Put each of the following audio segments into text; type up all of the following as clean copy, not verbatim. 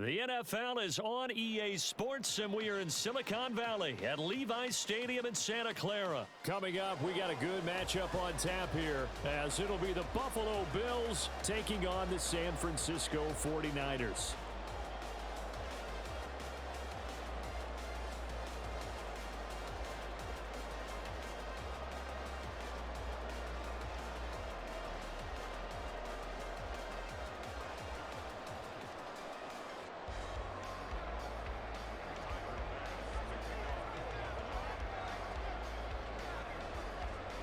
The NFL is on EA Sports, and we are in Silicon Valley at Levi's Stadium in Santa Clara. Coming up, we got a good matchup on tap here, as it'll be the Buffalo Bills taking on the San Francisco 49ers.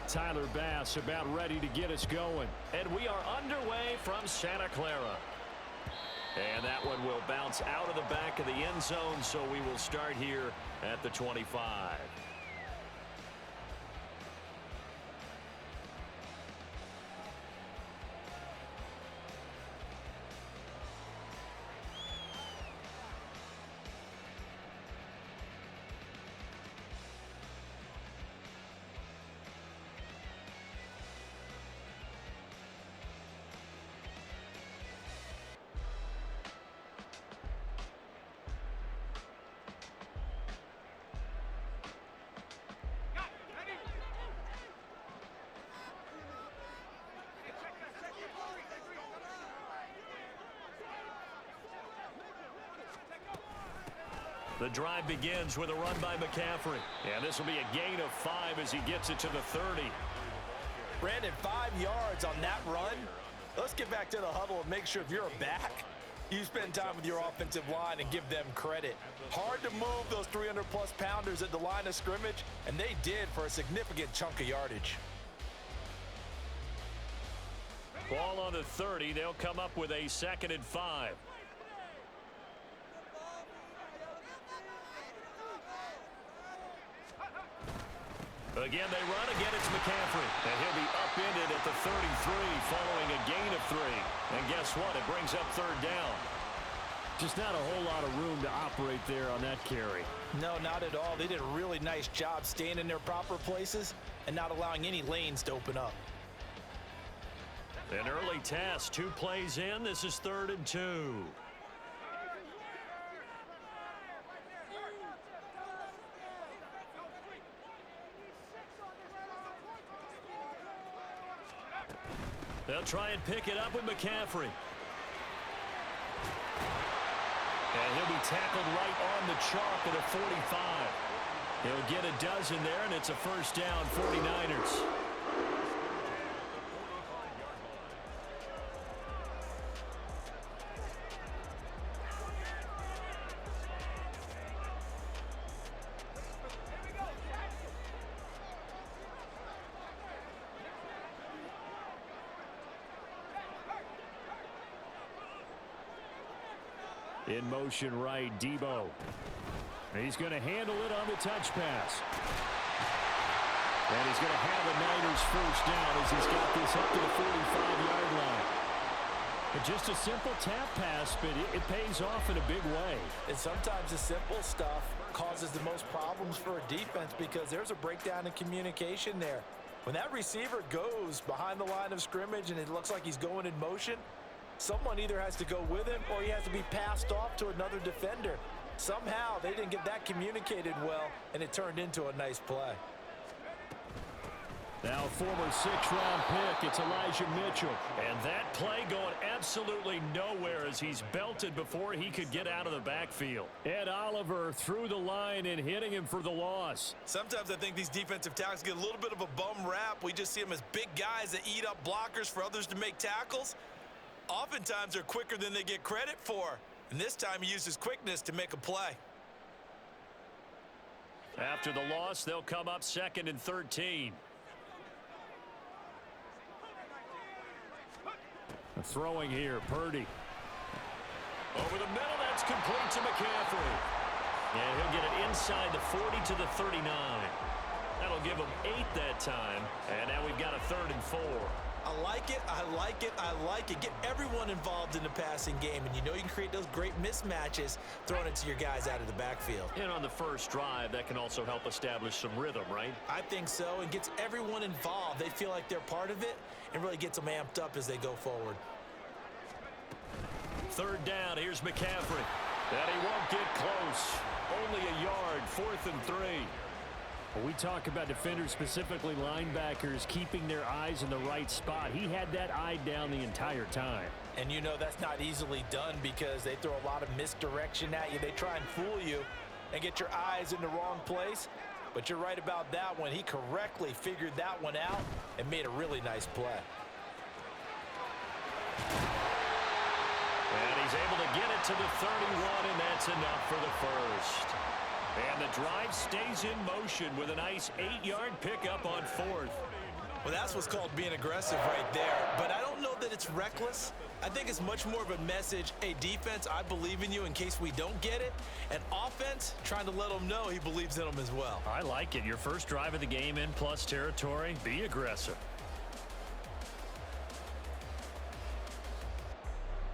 Tyler Bass about ready to get us going. And we are underway from Santa Clara. And that one will bounce out of the back of the end zone, so we will start here at the 25. The drive begins with a run by McCaffrey. And this will be a gain of 5 as he gets it to the 30. Brandon, 5 yards on that run. Let's get back to the huddle and make sure if you're a back, you spend time with your offensive line and give them credit. Hard to move those 300-plus pounders at the line of scrimmage, and they did for a significant chunk of yardage. Ball on the 30. They'll come up with a 2nd and 5. Again, they run. Again, it's McCaffrey. And he'll be upended at the 33 following a gain of 3. And guess what? It brings up 3rd down. Just not a whole lot of room to operate there on that carry. No, not at all. They did a really nice job staying in their proper places and not allowing any lanes to open up. An early task. 2 plays in. This is 3rd and 2. They'll try and pick it up with McCaffrey. And he'll be tackled right on the chalk at a 45. He'll get a dozen there, and it's a 1st down, 49ers. In motion right, Debo. He's going to handle it on the touch pass. And he's going to have a Niners 1st down as he's got this up to the 45-yard line. And just a simple tap pass, but it pays off in a big way. And sometimes the simple stuff causes the most problems for a defense because there's a breakdown in communication there. When that receiver goes behind the line of scrimmage and it looks like he's going in motion, someone either has to go with him or he has to be passed off to another defender. Somehow they didn't get that communicated well, and it turned into a nice play. Now a former 6th-round pick, it's Elijah Mitchell. And that play going absolutely nowhere as he's belted before he could get out of the backfield. Ed Oliver through the line and hitting him for the loss. Sometimes I think these defensive tackles get a little bit of a bum rap. We just see them as big guys that eat up blockers for others to make tackles. Oftentimes they're quicker than they get credit for. And this time he uses quickness to make a play. After the loss, they'll come up 2nd and 13. Throwing here, Purdy. Over the middle, that's complete to McCaffrey. And he'll get it inside the 40 to the 39. That'll give him 8 that time. And now we've got a 3rd and 4. I like it, I like it, I like it. Get everyone involved in the passing game, and you know you can create those great mismatches throwing it to your guys out of the backfield. And on the first drive, that can also help establish some rhythm, right? I think so, and gets everyone involved. They feel like they're part of it and really gets them amped up as they go forward. 3rd down, here's McCaffrey. And he won't get close. Only a yard, 4th and 3. When we talk about defenders, specifically linebackers, keeping their eyes in the right spot. He had that eye down the entire time. And you know that's not easily done because they throw a lot of misdirection at you. They try and fool you and get your eyes in the wrong place. But you're right about that one. He correctly figured that one out and made a really nice play. And he's able to get it to the 31, and that's enough for the first. And the drive stays in motion with a nice 8-yard pickup on 4th. Well, that's what's called being aggressive right there. But I don't know that it's reckless. I think it's much more of a message. Hey, defense, I believe in you in case we don't get it. And offense, trying to let them know he believes in them as well. I like it. Your first drive of the game in plus territory. Be aggressive.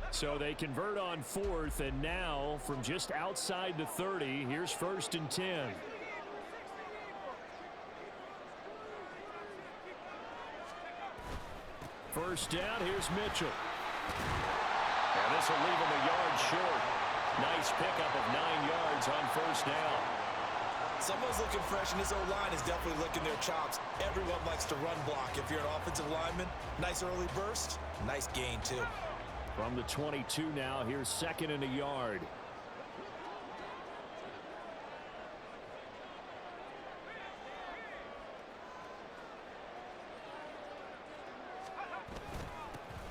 So they convert on 4th, and now from just outside the 30, here's 1st and 10. First down, here's Mitchell. And this will leave him a yard short. Nice pickup of 9 yards on first down. Someone's looking fresh, and this O-line is definitely licking their chops. Everyone likes to run block. If you're an offensive lineman, nice early burst, nice gain too. From the 22 now, here's 2nd and a yard.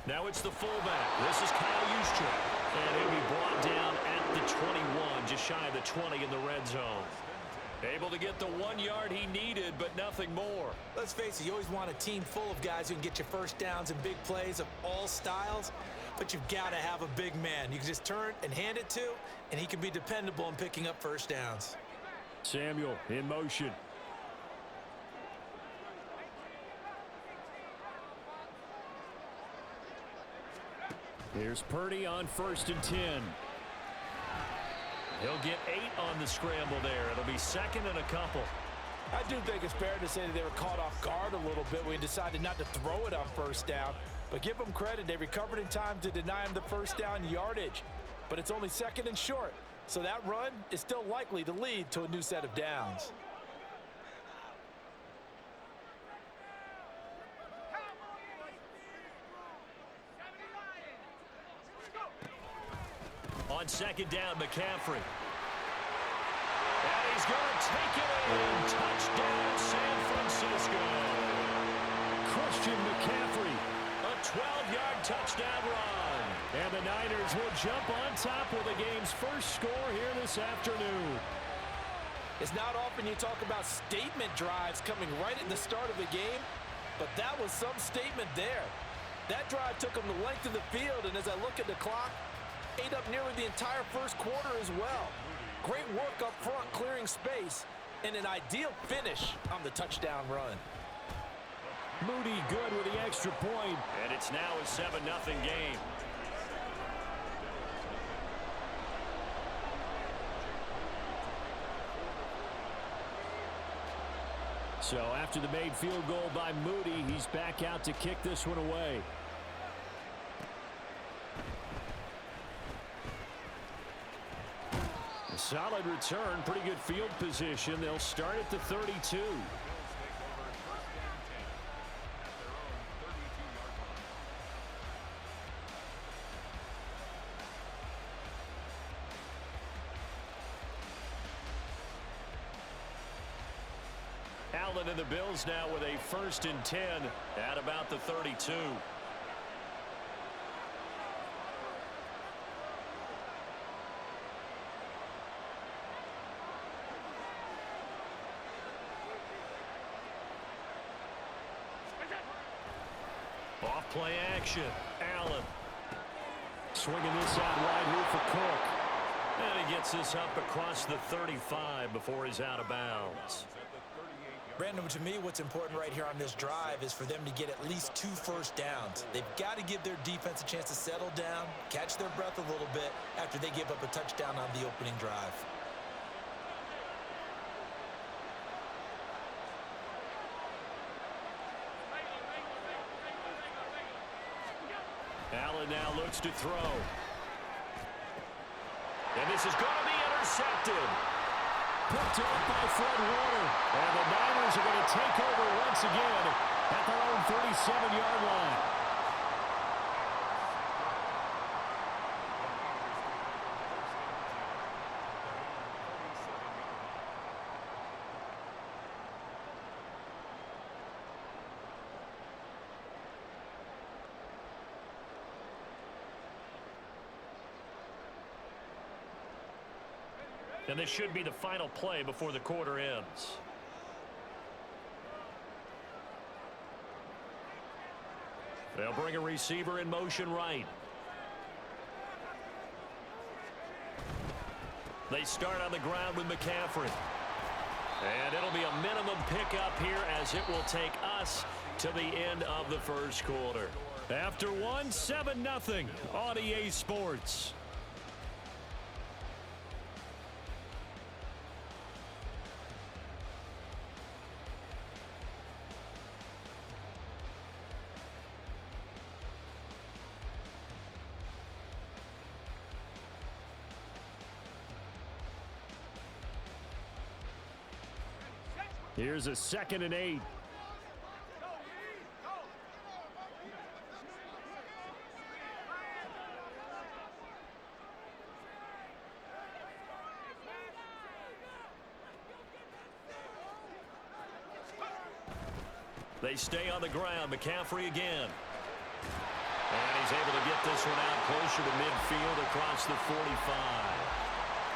Now it's the fullback. This is Kyle Juszczyk. And he'll be brought down at the 21, just shy of the 20 in the red zone. Able to get the 1 yard he needed, but nothing more. Let's face it, you always want a team full of guys who can get you first downs and big plays of all styles, but you've got to have a big man you can just turn and hand it to, and he can be dependable in picking up first downs. Samuel in motion. Here's Purdy on 1st and 10. He'll get 8 on the scramble there. It'll be 2nd and a couple. I do think it's fair to say that they were caught off guard a little bit when he decided not to throw it on first down. But give them credit. They recovered in time to deny him the first down yardage. But it's only 2nd and short. So that run is still likely to lead to a new set of downs. On 2nd down, McCaffrey. And he's going to take it in. Touchdown, San Francisco. Christian McCaffrey. A 12-yard touchdown run. And the Niners will jump on top with the game's first score here this afternoon. It's not often you talk about statement drives coming right at the start of the game, but that was some statement there. That drive took them the length of the field, and as I look at the clock, ate up nearly the entire first quarter as well. Great work up front clearing space and an ideal finish on the touchdown run. Moody good with the extra point. And it's now a 7-0 game. So after the made field goal by Moody, he's back out to kick this one away. A solid return, pretty good field position. They'll start at the 32. Allen and the Bills now with a 1st and 10 at about the 32. Off play action. Allen. Swinging this out wide here for Cook. And he gets this up across the 35 before he's out of bounds. Brandon, to me, what's important right here on this drive is for them to get at least 2 first downs. They've got to give their defense a chance to settle down, catch their breath a little bit after they give up a touchdown on the opening drive. Allen now looks to throw. And this is going to be intercepted. Picked off by Fred Warner. And the Niners are going to take over once again at their own 37-yard line. And this should be the final play before the quarter ends. They'll bring a receiver in motion right. They start on the ground with McCaffrey. And it'll be a minimum pickup here as it will take us to the end of the first quarter. After one, 7-0 on EA Sports. Here's a 2nd and 8. They stay on the ground. McCaffrey again. And he's able to get this one out closer to midfield across the 45.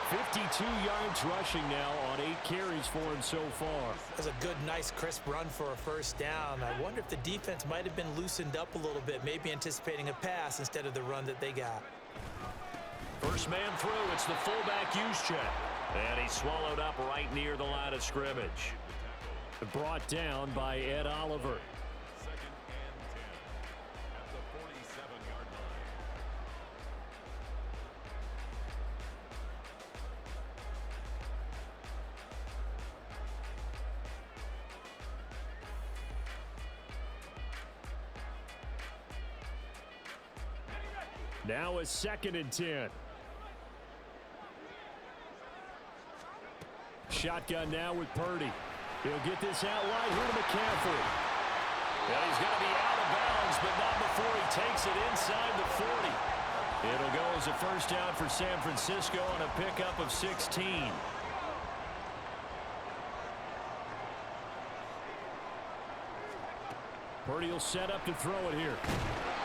52 yards rushing now on 8 carries for him so far. That's a good, nice, crisp run for a first down. I wonder if the defense might have been loosened up a little bit, maybe anticipating a pass instead of the run that they got. First man through. It's the fullback use check. And he's swallowed up right near the line of scrimmage. Brought down by Ed Oliver. Now a 2nd and 10. Shotgun now with Purdy. He'll get this out wide here to McCaffrey. Well, he's going to be out of bounds, but not before he takes it inside the 40. It'll go as a first down for San Francisco on a pickup of 16. Purdy will set up to throw it here.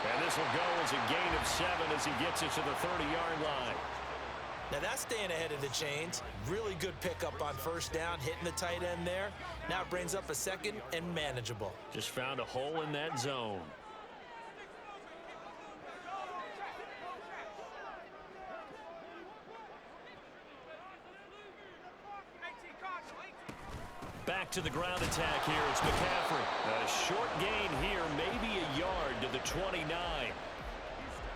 And this will go as a gain of 7 as he gets it to the 30-yard line. Now that's staying ahead of the chains. Really good pickup on first down, hitting the tight end there. Now it brings up a 2nd and manageable. Just found a hole in that zone. Back to the ground attack here. It's McCaffrey. A short gain here, maybe a yard to the 29.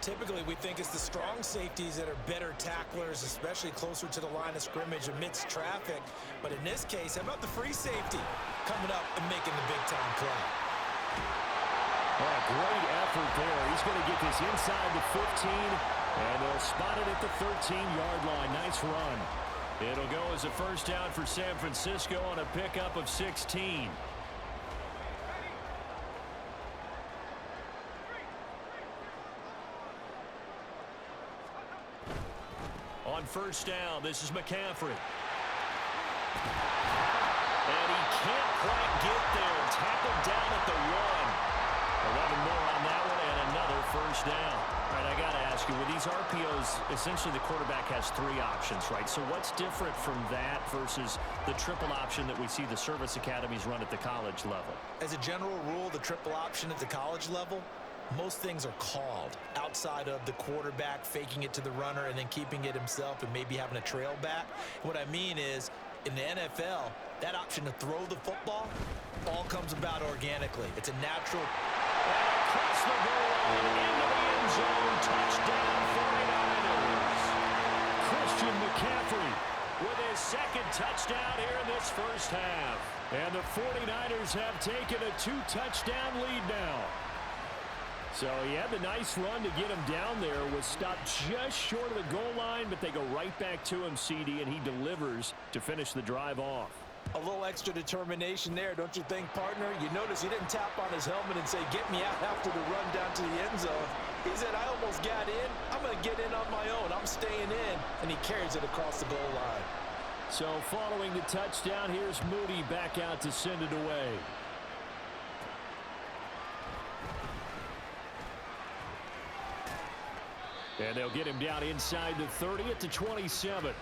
Typically, we think it's the strong safeties that are better tacklers, especially closer to the line of scrimmage amidst traffic. But in this case, how about the free safety coming up and making the big-time play? Oh, great effort there. He's going to get this inside the 15, and they'll spot it at the 13-yard line. Nice run. It'll go as a first down for San Francisco on a pickup of 16. On first down, this is McCaffrey. And he can't quite get there. Tackled down at the 1. 11 more on that one and another first down. All right, I got to ask you, with these RPOs, essentially the quarterback has 3 options, right? So what's different from that versus the triple option that we see the service academies run at the college level? As a general rule, the triple option at the college level, most things are called outside of the quarterback faking it to the runner and then keeping it himself and maybe having a trail back. What I mean is, in the NFL, that option to throw the football all comes about organically. It's a natural. Across the goal line, into the end zone, touchdown 49ers. Christian McCaffrey With his 2nd touchdown here in this first half. And the 49ers have taken a 2-touchdown lead now. So he had the nice run to get him down there, was stopped just short of the goal line, but they go right back to him, CD, and he delivers to finish the drive off. A little extra determination there, don't you think, partner? You notice he didn't tap on his helmet and say, get me out after the run down to the end zone. He said, I almost got in. I'm going to get in on my own. I'm staying in. And he carries it across the goal line. So following the touchdown, here's Moody back out to send it away. And they'll get him down inside the 30 at the 27.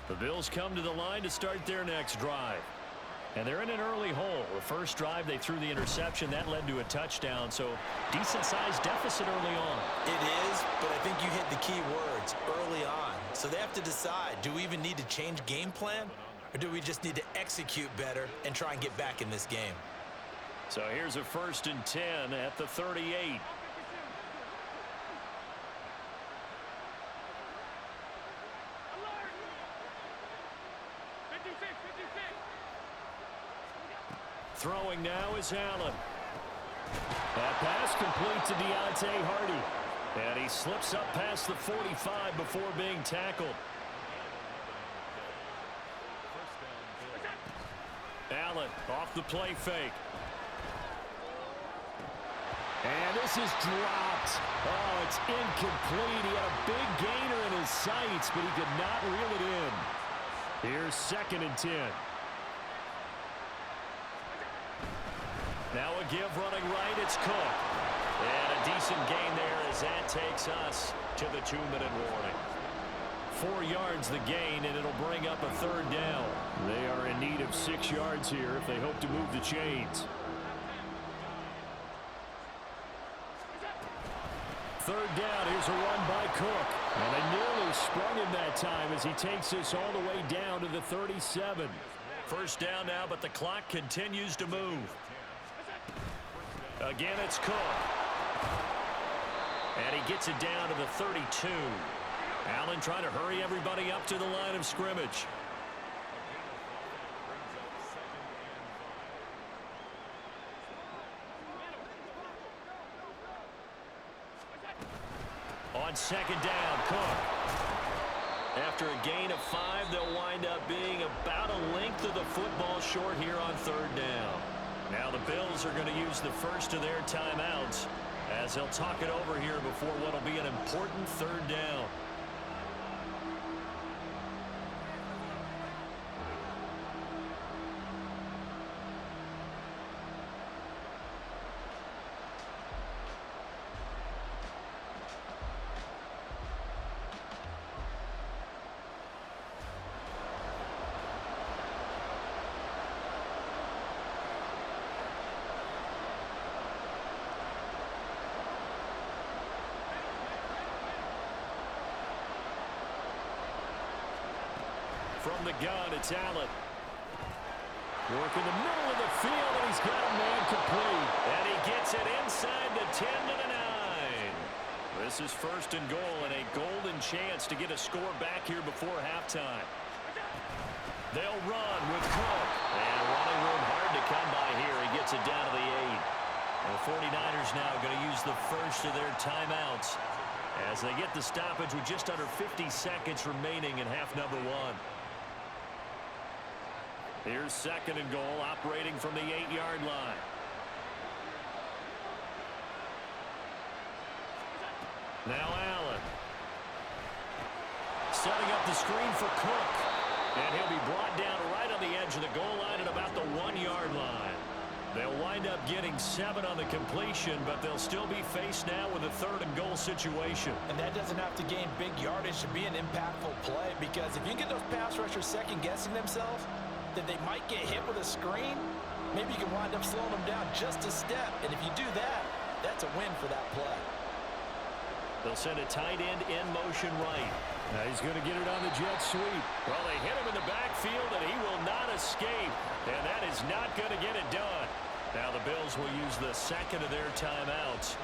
The Bills come to the line to start their next drive. And they're in an early hole. The first drive, they threw the interception. That led to a touchdown, so decent-sized deficit early on. It is, but I think you hit the key words, early on. So they have to decide, do we even need to change game plan, or do we just need to execute better and try and get back in this game? So here's a 1st and 10 at the 38. Throwing now is Allen. That pass complete to Deontay Hardy. And he slips up past the 45 before being tackled. Allen off the play fake. And this is dropped. Oh, it's incomplete. He had a big gainer in his sights, but he could not reel it in. Here's 2nd and 10. Now a give running right, it's Cook. And a decent gain there as that takes us to the 2-minute warning. 4 yards the gain, and it'll bring up a 3rd down. They are in need of 6 yards here if they hope to move the chains. 3rd down, here's a run by Cook. And they nearly sprung him that time as he takes this all the way down to the 37. 1st down now, but the clock continues to move. Again, it's Cook. And he gets it down to the 32. Allen trying to hurry everybody up to the line of scrimmage. On 2nd down, Cook. After a gain of 5, they'll wind up being about a length of the football short here on 3rd down. Now the Bills are going to use the first of their timeouts as they'll talk it over here before what will be an important 3rd down. From the gun, it's Allen. Working the middle of the field, and he's got a man complete. And he gets it inside the 10 to the 9. This is 1st and goal, and a golden chance to get a score back here before halftime. They'll run with Cook. And running room hard to come by here. He gets it down to the 8. And the 49ers now going to use the first of their timeouts as they get the stoppage with just under 50 seconds remaining in half number 1. Here's 2nd and goal, operating from the 8-yard line. Now Allen. Setting up the screen for Cook. And he'll be brought down right on the edge of the goal line at about the 1-yard line. They'll wind up getting 7 on the completion, but they'll still be faced now with a 3rd and goal situation. And that doesn't have to gain big yardage to be an impactful play, because if you get those pass rushers second-guessing themselves, that they might get hit with a screen, maybe you can wind up slowing them down just a step. And if you do that, that's a win for that play. They'll send a tight end in motion right. Now he's going to get it on the jet sweep. Well, they hit him in the backfield, and he will not escape. And that is not going to get it done. Now the Bills will use the second of their timeouts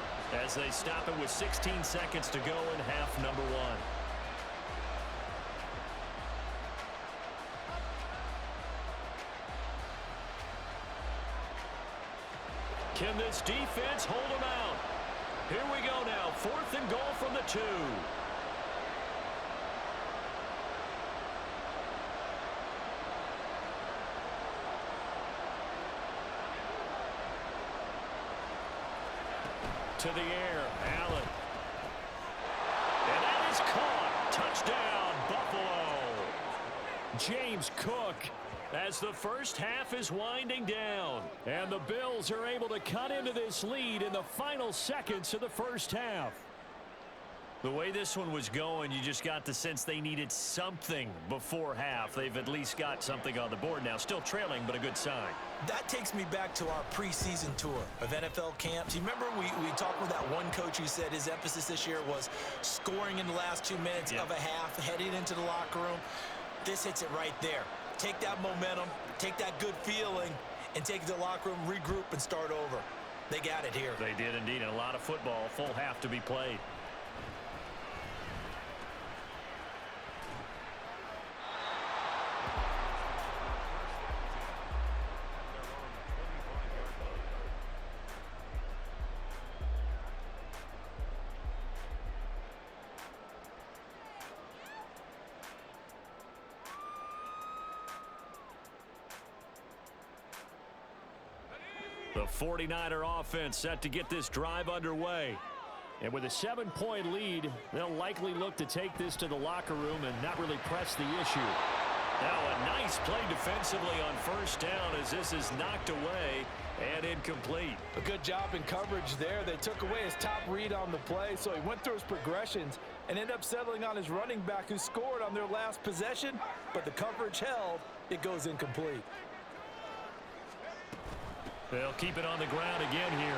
as they stop it with 16 seconds to go in half number one. Can this defense hold them out? Here we go now. 4th and goal from the 2. To the air, Allen. And that is caught. Touchdown, Buffalo. James Cook, as the first half is winding down. And the Bills are able to cut into this lead in the final seconds of the first half. The way this one was going, you just got the sense they needed something before half. They've at least got something on the board now. Still trailing, but a good sign. That takes me back to our preseason tour of NFL camps. You remember we talked with that one coach who said his emphasis this year was scoring in the last 2 minutes of a half, heading into the locker room. This hits it right there. Take that momentum, take that good feeling, and take the locker room, regroup, and start over. They got it here. They did indeed, and a lot of football, full half to be played. The 49er offense set to get this drive underway. And with a 7-point lead, they'll likely look to take this to the locker room and not really press the issue. Now a nice play defensively on first down as this is knocked away and incomplete. A good job in coverage there. They took away his top read on the play, so he went through his progressions and ended up settling on his running back who scored on their last possession, but the coverage held. It goes incomplete. They'll keep it on the ground again here.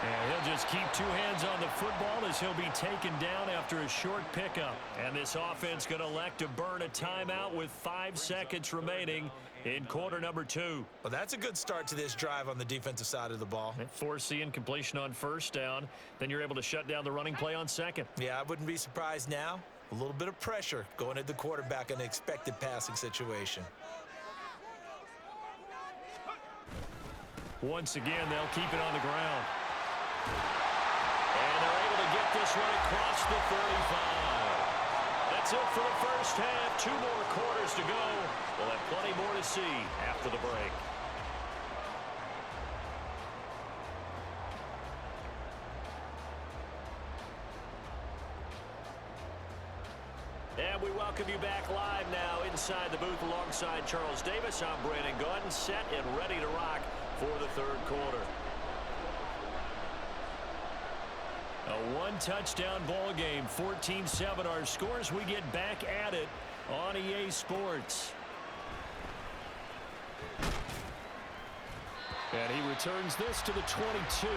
And he'll just keep two hands on the football as he'll be taken down after a short pickup. And this offense going to elect to burn a timeout with 5 seconds remaining in quarter number 2. Well, that's a good start to this drive on the defensive side of the ball. Force the incompletion on first down. Then you're able to shut down the running play on second. Yeah, I wouldn't be surprised now. A little bit of pressure going at the quarterback in an expected passing situation. Once again, they'll keep it on the ground. And they're able to get this one across the 35. That's it for the first half. 2 more quarters to go. We'll have plenty more to see after the break. And we welcome you back live now inside the booth alongside Charles Davis. I'm Brandon Gaudin, set and ready to rock for the third quarter. A one-touchdown ball game, 14-7 our scores. We get back at it on EA Sports. And he returns this to the 22.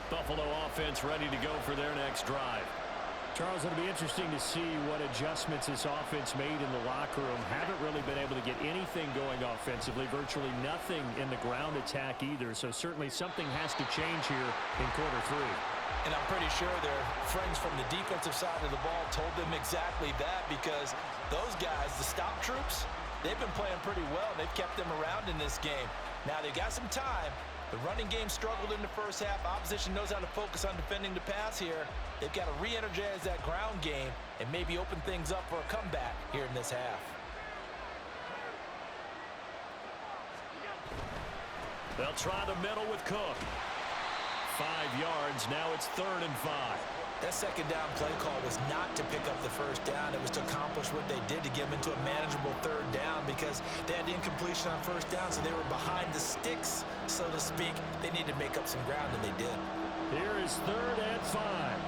Buffalo offense ready to go for their next drive. Charles, it'll be interesting to see what adjustments this offense made in the locker room. Haven't really been able to get anything going offensively, virtually nothing in the ground attack either. So certainly something has to change here in quarter 3. And I'm pretty sure their friends from the defensive side of the ball told them exactly that, because those guys, the stop troops, they've been playing pretty well. They've kept them around in this game. Now they got some time. The running game struggled in the first half. Opposition knows how to focus on defending the pass here. They've got to re-energize that ground game and maybe open things up for a comeback here in this half. They'll try the middle with Cook. 5 yards. Now it's 3rd and 5. That second down play call was not to pick up the first down. It was to accomplish what they did, to get them into a manageable third down, because they had incompletion on first down, so they were behind the sticks, so to speak. They needed to make up some ground, and they did. Here is 3rd and 5.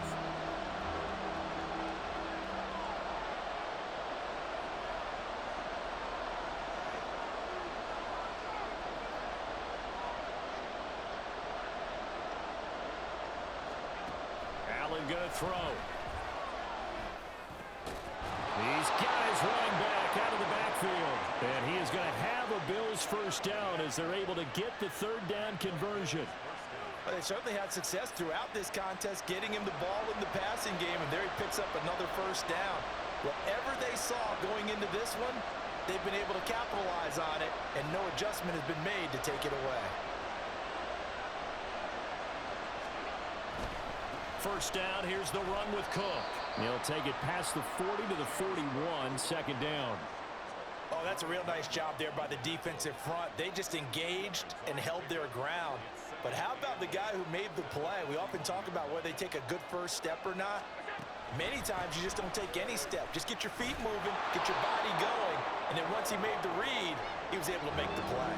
Going to throw. These guys running back out of the backfield. And he is going to have a Bills first down as they're able to get the 3rd down conversion. Well, they certainly had success throughout this contest, getting him the ball in the passing game, and there he picks up another first down. Whatever they saw going into this one, they've been able to capitalize on it, and no adjustment has been made to take it away. First down, here's the run with Cook. He'll take it past the 40 to the 41, 2nd down. Oh, that's a real nice job there by the defensive front. They just engaged and held their ground. But how about the guy who made the play? We often talk about whether they take a good first step or not. Many times you just don't take any step. Just get your feet moving, get your body going, and then once he made the read, he was able to make the play.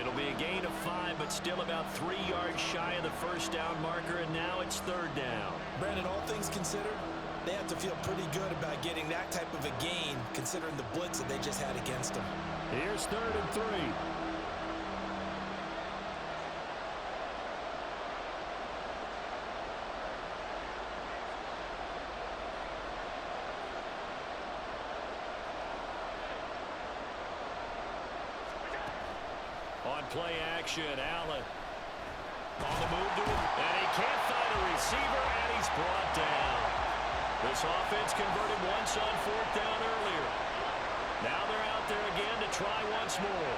It'll be a gain of 5, but still about 3 yards shy of the first down marker, and now it's 3rd down. Brandon, all things considered, they have to feel pretty good about getting that type of a gain, considering the blitz that they just had against them. Here's 3rd and 3. On play action, Allen. On the move to him, and he can't find a receiver, and he's brought down. This offense converted once on 4th down earlier. Now they're out there again to try once more.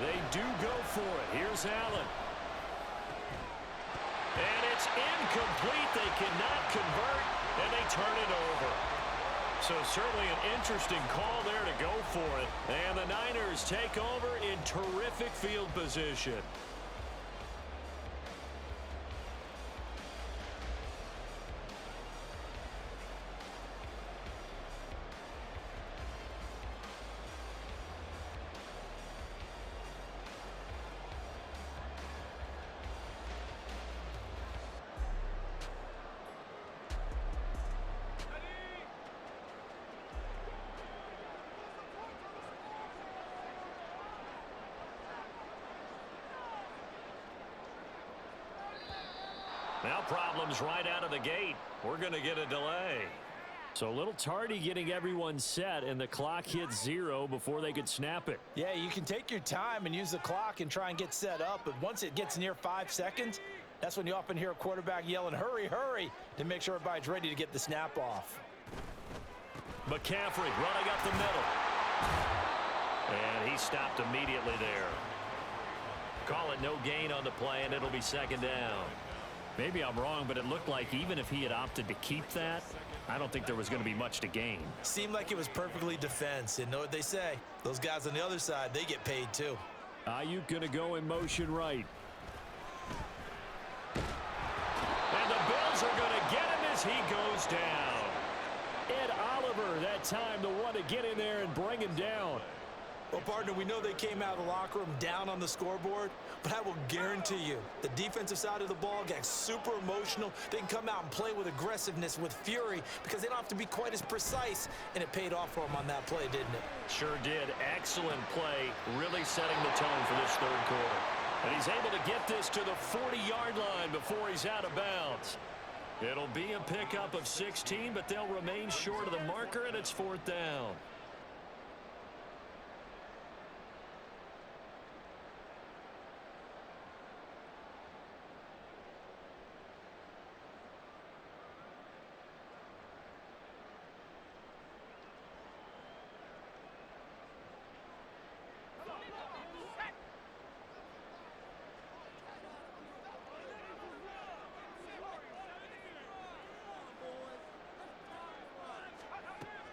They do go for it. Here's Allen. And it's incomplete. They cannot convert, and they turn it over. So certainly an interesting call there to go for it. And the Niners take over in terrific field position. Now problems right out of the gate. We're going to get a delay. So a little tardy getting everyone set, and the clock hit 0 before they could snap it. Yeah, you can take your time and use the clock and try and get set up, but once it gets near 5 seconds, that's when you often hear a quarterback yelling, hurry, hurry, to make sure everybody's ready to get the snap off. McCaffrey running up the middle. And he stopped immediately there. Call it no gain on the play, and it'll be 2nd down. Maybe I'm wrong, but it looked like even if he had opted to keep that, I don't think there was going to be much to gain. Seemed like it was perfectly defense, and know what they say. Those guys on the other side, they get paid too. Ayuk going to go in motion right. And the Bills are going to get him as he goes down. Ed Oliver, that time, the one to get in there and bring him down. Well, partner, we know they came out of the locker room down on the scoreboard, but I will guarantee you the defensive side of the ball got super emotional. They can come out and play with aggressiveness, with fury, because they don't have to be quite as precise, and it paid off for them on that play, didn't it? Sure did. Excellent play, really setting the tone for this 3rd quarter. And he's able to get this to the 40-yard line before he's out of bounds. It'll be a pickup of 16, but they'll remain short of the marker, and it's 4th down.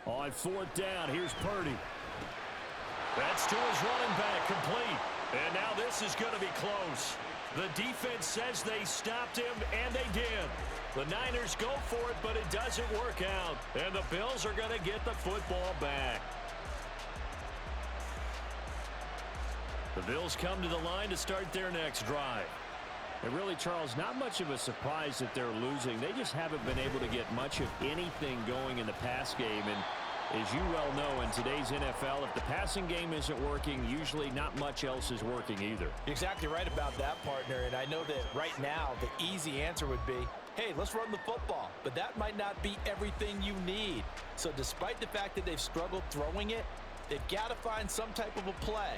On fourth down, here's Purdy. That's to his running back, complete. And now this is going to be close. The defense says they stopped him, and they did. The Niners go for it, but it doesn't work out. And the Bills are going to get the football back. The Bills come to the line to start their next drive. And really, Charles, not much of a surprise that they're losing. They just haven't been able to get much of anything going in the pass game. And as you well know, in today's NFL, if the passing game isn't working, usually not much else is working either. You're exactly right about that, partner. And I know that right now the easy answer would be, hey, let's run the football. But that might not be everything you need. So despite the fact that they've struggled throwing it, they've got to find some type of a play,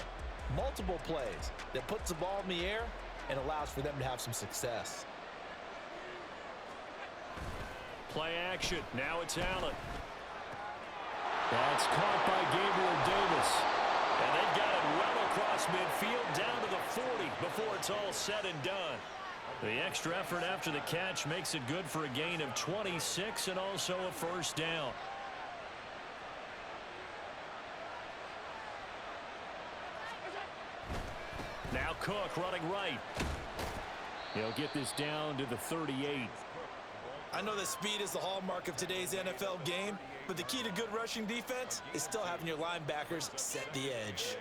multiple plays, that puts the ball in the air and allows for them to have some success. Play action. Now it's Allen. That's caught by Gabriel Davis. And they've got it well across midfield down to the 40 before it's all said and done. The extra effort after the catch makes it good for a gain of 26 and also a first down. Now Cook running right. He'll get this down to the 38. I know that speed is the hallmark of today's NFL game, but the key to good rushing defense is still having your linebackers set the edge.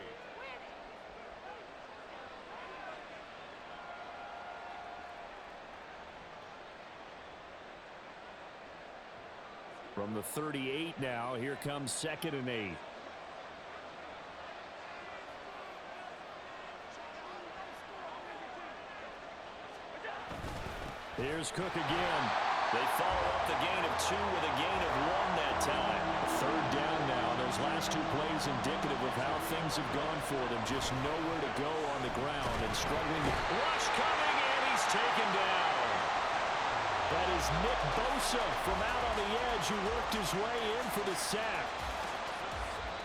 From the 38 now, here comes 2nd and 8. Here's Cook again. They follow up the gain of 2 with a gain of 1 that time. Third down now. Those last 2 plays indicative of how things have gone for them. Just nowhere to go on the ground and struggling. Rush coming, and he's taken down. That is Nick Bosa from out on the edge who worked his way in for the sack.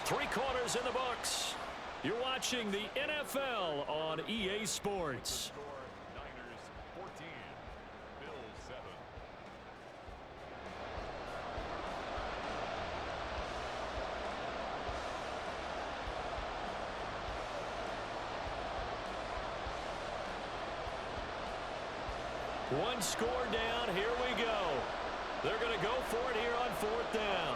3 quarters in the books. You're watching the NFL on EA Sports. One score down. Here we go. They're going to go for it here on 4th down.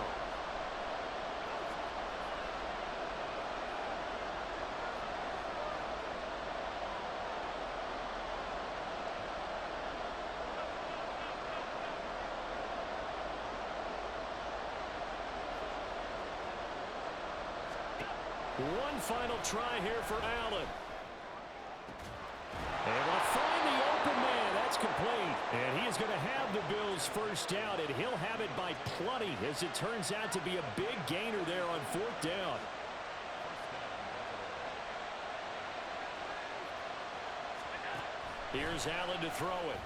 One final try here for Allen. Able to find the open man. That's complete. And he is going to have the Bills first down, and he'll have it by plenty as it turns out to be a big gainer there on 4th down. Here's Allen to throw it.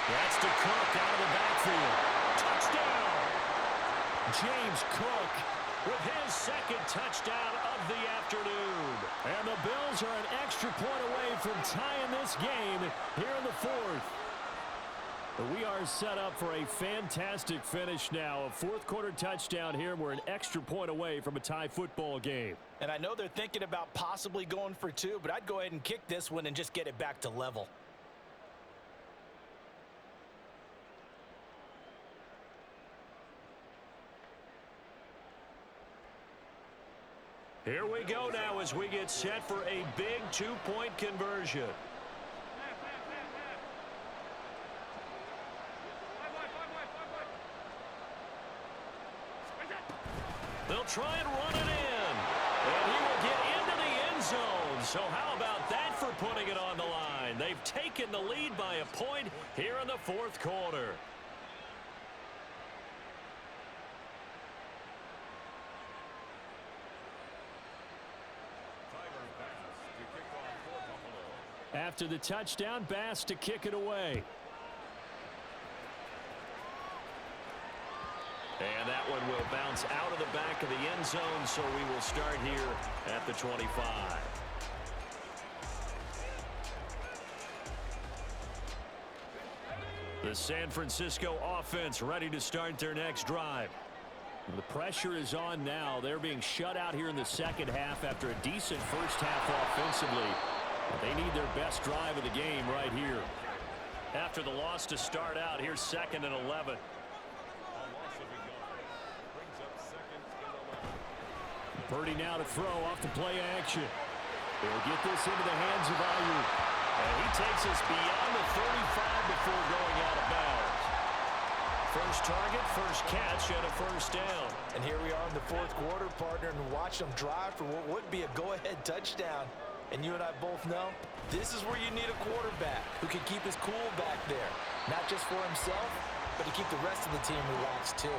That's to Cook out of the backfield. Touchdown! James Cook with his 2nd touchdown of the afternoon. And the Bills are an extra point away from tying this game here in the 4th. We are set up for a fantastic finish now. A 4th quarter touchdown here. We're an extra point away from a tie football game. And I know they're thinking about possibly going for 2, but I'd go ahead and kick this one and just get it back to level. Here we go now as we get set for a big 2-point conversion. They'll try and run it in. And he will get into the end zone. So how about that for putting it on the line? They've taken the lead by a point here in the 4th quarter. After the touchdown, Bass to kick it away. And that one will bounce out of the back of the end zone, so we will start here at the 25. The San Francisco offense ready to start their next drive. The pressure is on now. They're being shut out here in the second half after a decent first half offensively. They need their best drive of the game right here. After the loss to start out, here's 2nd and 11. Purdy now to throw off the play action. They'll get this into the hands of Ayuk. And he takes us beyond the 35 before going out of bounds. First target, first catch, and a first down. And here we are in the fourth quarter, partner, and watch them drive for what would be a go-ahead touchdown. And you and I both know this is where you need a quarterback who can keep his cool back there. Not just for himself, but to keep the rest of the team relaxed too.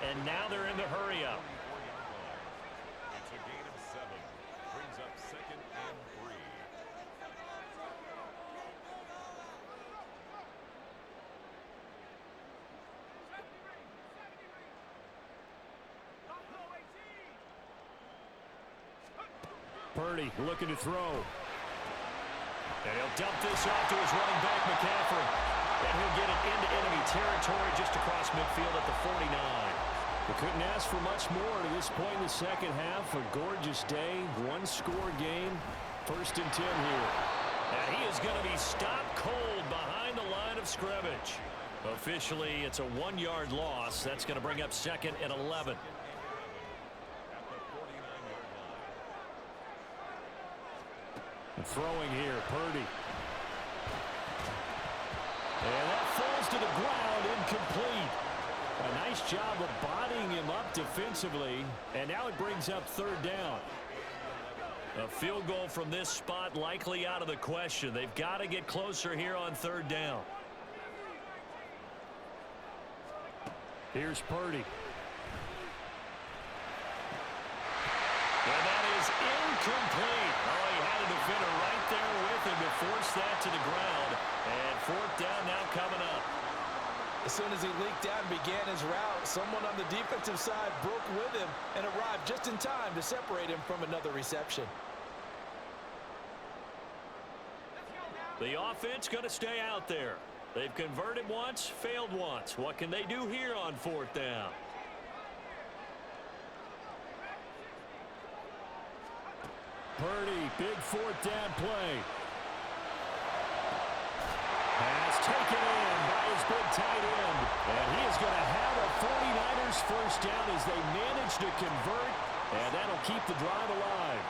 And now they're in the hurry-up. It's a gain of 7. Brings up 2nd and 3. Purdy looking to throw. And he'll dump this off to his running back, McCaffrey. And he'll get it into enemy territory just across midfield at the 49. We couldn't ask for much more to this point in the second half. A gorgeous day, one-score game. 1st and 10 here. And he is going to be stopped cold behind the line of scrimmage. Officially, it's a 1-yard loss. That's going to bring up 2nd and 11. Throwing here, Purdy. And that falls to the ground, incomplete. A nice job of bodying him up defensively. And now it brings up 3rd down. A field goal from this spot likely out of the question. They've got to get closer here on 3rd down. Here's Purdy. And that is incomplete. Oh, he had a defender right there with him to force that to the ground. And 4th down now coming up. As soon as he leaked out and began his route, someone on the defensive side broke with him and arrived just in time to separate him from another reception. The offense going to stay out there. They've converted once, failed once. What can they do here on 4th down? Purdy, big 4th down play. Pass taken in by his big tight end. And he is going to have a 49ers first down as they manage to convert. And that'll keep the drive alive.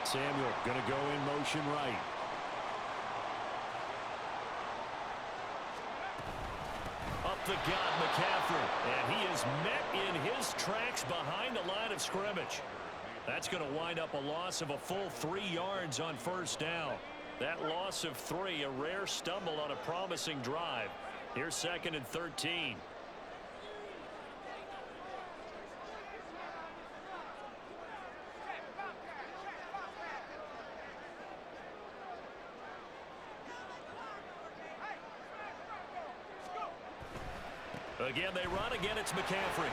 Samuel going to go in motion right. Up the gut, McCaffrey. And he is met in his tracks behind the line of scrimmage. That's going to wind up a loss of a full 3 yards on 1st down. That loss of 3, a rare stumble on a promising drive. Here's 2nd and 13. Again, they run. Again, it's McCaffrey.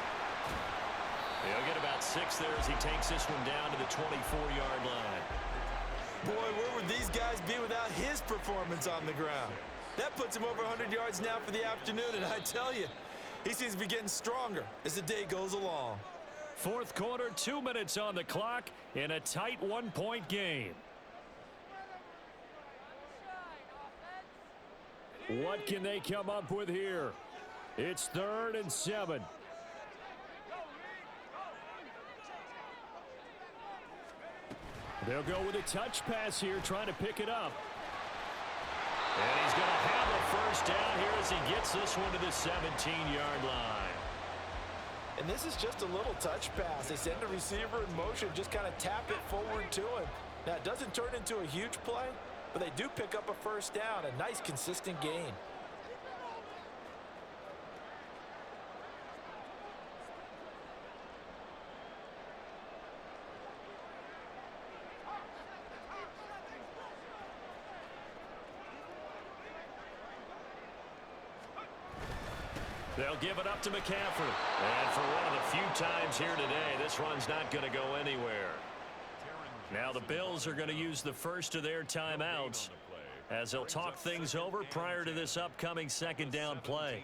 He'll get about 6 there as he takes this one down to the 24-yard line. Boy, where would these guys be without his performance on the ground? That puts him over 100 yards now for the afternoon, and I tell you, he seems to be getting stronger as the day goes along. 4th quarter, 2 minutes on the clock in a tight 1-point game. What can they come up with here? It's 3rd and 7. They'll go with a touch pass here, trying to pick it up. And he's going to have a first down here as he gets this one to the 17-yard line. And this is just a little touch pass. They send the receiver in motion, just kind of tap it forward to him. Now, it doesn't turn into a huge play, but they do pick up a first down, a nice, consistent gain. They'll give it up to McCaffrey. And for one of the few times here today, this run's not going to go anywhere. Now the Bills are going to use the first of their timeouts as they'll talk things over prior to this upcoming 2nd down play.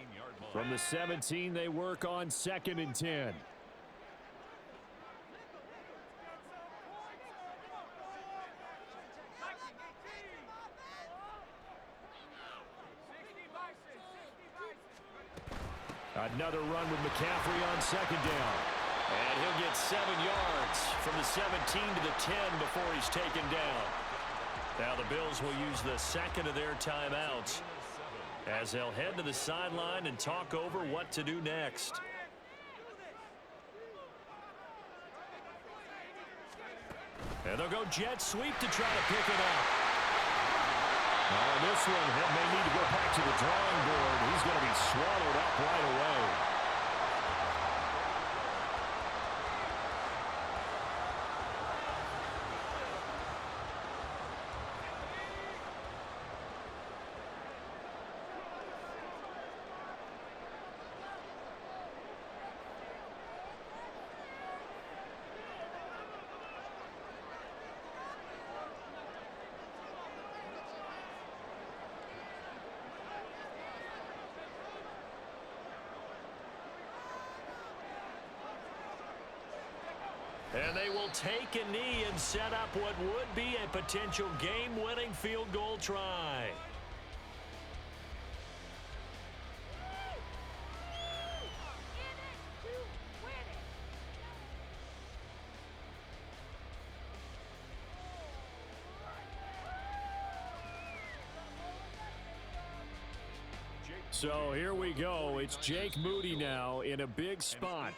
From the 17, they work on 2nd and 10. Another run with McCaffrey on 2nd down. And he'll get 7 yards from the 17 to the 10 before he's taken down. Now the Bills will use the second of their timeouts as they'll head to the sideline and talk over what to do next. And they'll go jet sweep to try to pick it up. On this one, he may need to go back to the drawing board. He's going to be swallowed up right away. And they will take a knee and set up what would be a potential game-winning field goal try. So here we go. It's Jake Moody now in a big spot.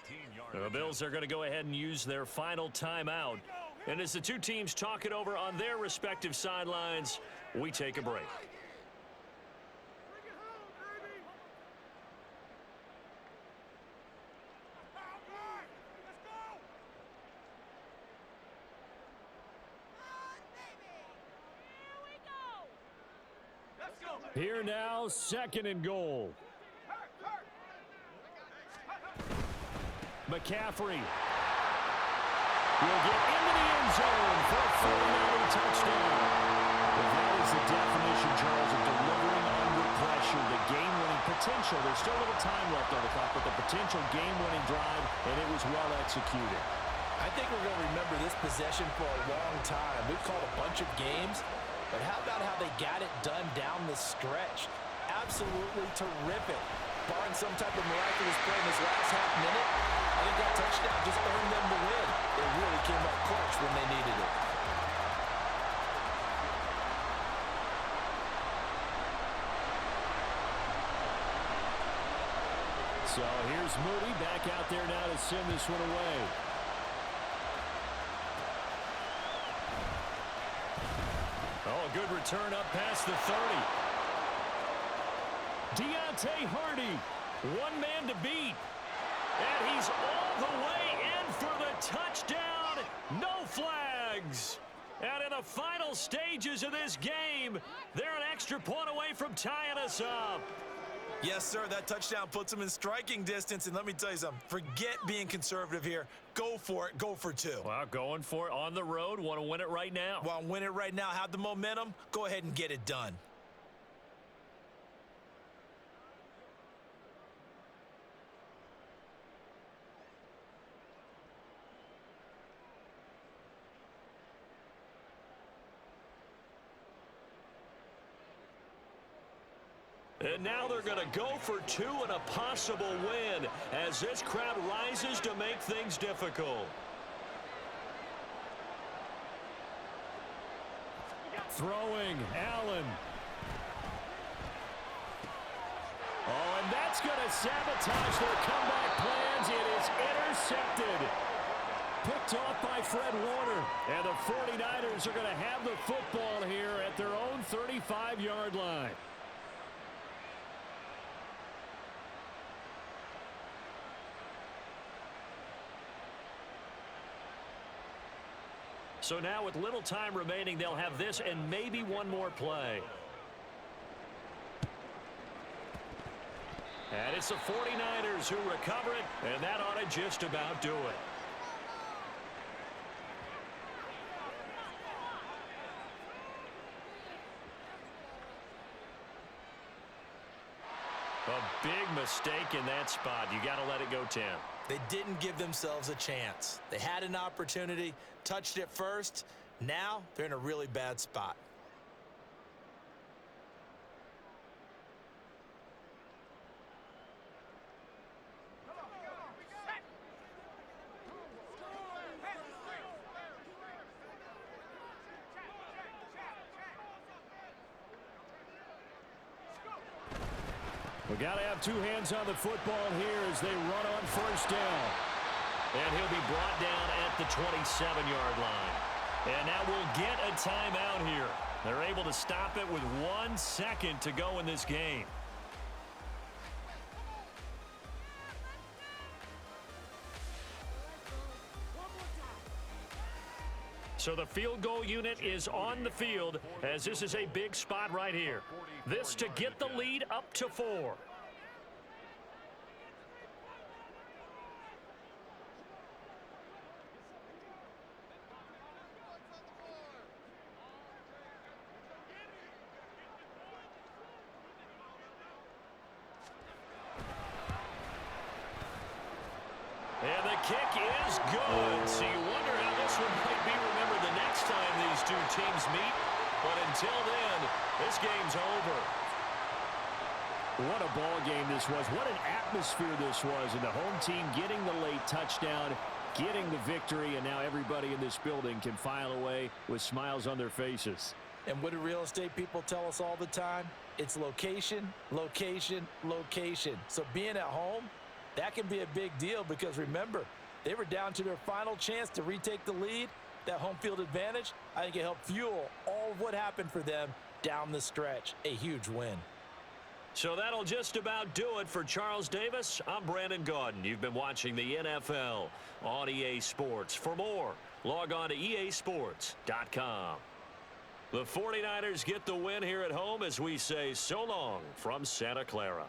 The Bills are going to go ahead and use their final timeout. And as the two teams talk it over on their respective sidelines, we take a break. Here now, 2nd and goal. McCaffrey will get into the end zone for a 49er touchdown. Well, that is the definition, Charles, of delivering under pressure. The game-winning potential. There's still a little time left on the clock, but the potential game-winning drive, and it was well executed. I think we're going to remember this possession for a long time. We've called a bunch of games, but how about how they got it done down the stretch? Absolutely terrific. Barring some type of miraculous play in this last half minute, I think that touchdown just earned them the win. They really came up clutch when they needed it. So here's Moody back out there now to send this one away. Oh, a good return up past the 30. Deontay Hardy, One man to beat. And he's all the way in for the touchdown. No flags. And in the final stages of this game, they're an extra point away from tying us up. Yes, sir, that touchdown puts them in striking distance. And let me tell you something, forget being conservative here. Go for it, go for 2. Well, going for it on the road. Want to win it right now. Want to win it right now, have the momentum, go ahead and get it done. And now they're going to go for 2 and a possible win as this crowd rises to make things difficult. throwing, Allen. Oh, and that's going to sabotage their comeback plans. It is intercepted. Picked off by Fred Warner. And the 49ers are going to have the football here at their own 35-yard line. So now with little time remaining, they'll have this and maybe one more play. And it's the 49ers who recover it, and that ought to just about do it. A Big mistake in that spot. You got to let it go 10. They didn't give themselves a chance. They had an opportunity, touched it first. Now they're in a really bad spot. We got to have two hands on the football here as they run on first down. And he'll be brought down at the 27-yard line. And now we'll get a timeout here. They're able to stop it with 1 second to go in this game. So the field goal unit is on the field as this is a big spot right here. This to get the lead up to 4. And the kick is good. So you wonder how this one might be remembered the next time these two teams meet. But until then, this game's over. What a ball game this was. What an atmosphere this was. And the home team getting the late touchdown, getting the victory, and now everybody in this building can file away with smiles on their faces. And what do real estate people tell us all the time? It's location, location, location. So being at home, that can be a big deal because, remember, they were down to their final chance to retake the lead. That home field advantage, I think it helped fuel all of what happened for them down the stretch. A huge win. So that'll just about do it for Charles Davis. I'm Brandon Gaudin. You've been watching the NFL on EA Sports. For more, log on to easports.com. The 49ers get the win here at home as we say so long from Santa Clara.